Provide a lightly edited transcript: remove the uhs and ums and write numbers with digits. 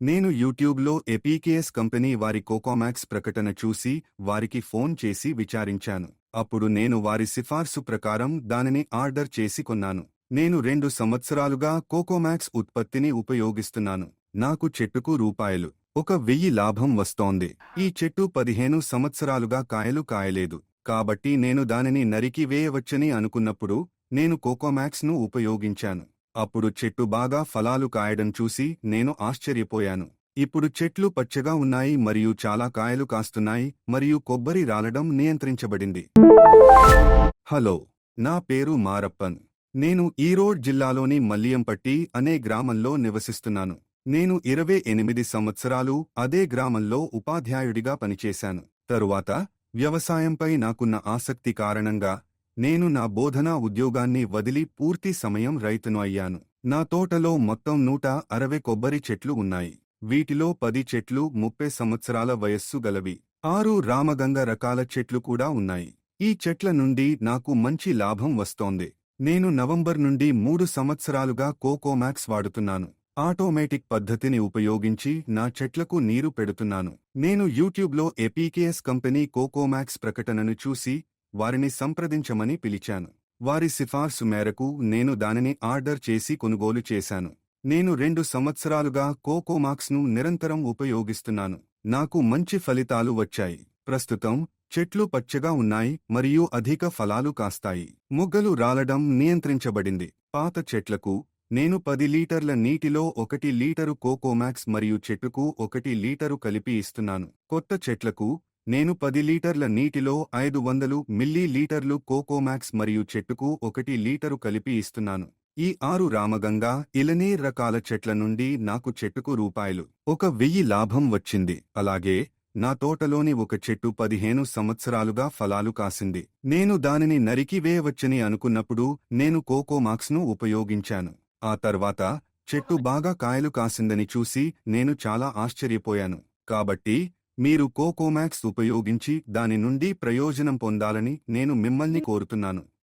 నేను యూట్యూబ్లో ఎపీకేఎస్ కంపెనీ వారి కోకోమాక్స్ ప్రకటన చూసి వారికి ఫోన్ చేసి విచారించాను. అప్పుడు నేను వారి సిఫార్సు ప్రకారం దానిని ఆర్డర్ చేసి కొన్నాను. నేను 2 సంవత్సరాలుగా కోకోమాక్స్ ఉత్పత్తిని ఉపయోగిస్తున్నాను. నాకు చెట్టుకు రూ.1,000 లాభం వస్తోంది. ఈ చెట్టు 15 సంవత్సరాలుగా కాయలు కాయలేదు. కాబట్టి నేను దానిని నరికి వేయవచ్చని అనుకున్నప్పుడు నేను కోకోమాక్స్ను ఉపయోగించాను. అప్పుడు చెట్టు బాగా ఫలాలు కాయడం చూసి నేను ఆశ్చర్యపోయాను. ఇప్పుడు చెట్లు పచ్చగా ఉన్నాయి మరియు చాలా కాయలు కాస్తున్నాయి మరియు కొబ్బరి రాలడం నియంత్రించబడింది. హలో, నా పేరు మారప్పన్. నేను ఈరోడ్ జిల్లాలోని మల్లియంపట్టి అనే గ్రామంలో నివసిస్తున్నాను. నేను 28 సంవత్సరాలు అదే గ్రామంలో ఉపాధ్యాయుడిగా పనిచేశాను. తరువాత వ్యవసాయంపై నాకున్న ఆసక్తి కారణంగా నేను నా బోధనా ఉద్యోగాన్ని వదిలి పూర్తి సమయం రైతును అయ్యాను. నా తోటలో మొత్తం 160 కొబ్బరి చెట్లు ఉన్నాయి. వీటిలో 10 చెట్లు 30 సంవత్సరాల వయస్సు గలవి. 6 రామగంగ రకాల చెట్లు కూడా ఉన్నాయి. ఈ చెట్ల నుండి నాకు మంచి లాభం వస్తోంది. నేను నవంబర్ నుండి 3 సంవత్సరాలుగా కోకోమాక్స్ వాడుతున్నాను. ఆటోమేటిక్ పద్ధతిని ఉపయోగించి నా చెట్లకు నీరు పెడుతున్నాను. నేను యూట్యూబ్లో ఎపీకేఎస్ కంపెనీ కోకోమాక్స్ ప్రకటనను చూసి వారిని సంప్రదించమని పిలిచాను. వారి సిఫార్సు మేరకు నేను దానిని ఆర్డర్ చేసి కొనుగోలు చేశాను. నేను 2 సంవత్సరాలుగా కోకోమాక్స్ను నిరంతరం ఉపయోగిస్తున్నాను. నాకు మంచి ఫలితాలు వచ్చాయి. ప్రస్తుతం చెట్లు పచ్చగా ఉన్నాయి మరియు అధిక ఫలాలు కాస్తాయి. మొగ్గలు రాలడం నియంత్రించబడింది. పాత చెట్లకు నేను 10 లీటర్ల నీటిలో 1 లీటరు కోకోమాక్స్ మరియు చెట్టుకు 1 లీటరు కలిపి ఇస్తున్నాను. కొత్త చెట్లకు నేను 10 లీటర్ల నీటిలో 500 మిల్లీలీటర్లు కోకోమాక్స్ మరియు చెట్టుకు 1 లీటరు కలిపి ఇస్తున్నాను. ఈ 6 రామగంగా, ఇలనీర్ రకాల చెట్ల నుండి నాకు చెట్టుకు రూ.1,000 లాభం వచ్చింది. అలాగే నా తోటలోని ఒక చెట్టు 15 సంవత్సరాలుగా ఫలాలు కాసింది. నేను దానిని నరికి వేయవచ్చని అనుకున్నప్పుడు నేను కోకోమాక్స్ను ఉపయోగించాను. ఆ తర్వాత చెట్టు బాగా కాయలు కాసిందని చూసి నేను చాలా ఆశ్చర్యపోయాను. కాబట్టి మీరు కోకోమాక్స్ ఉపయోగించి దాని నుండి ప్రయోజనం పొందాలని నేను మిమ్మల్ని కోరుతున్నాను.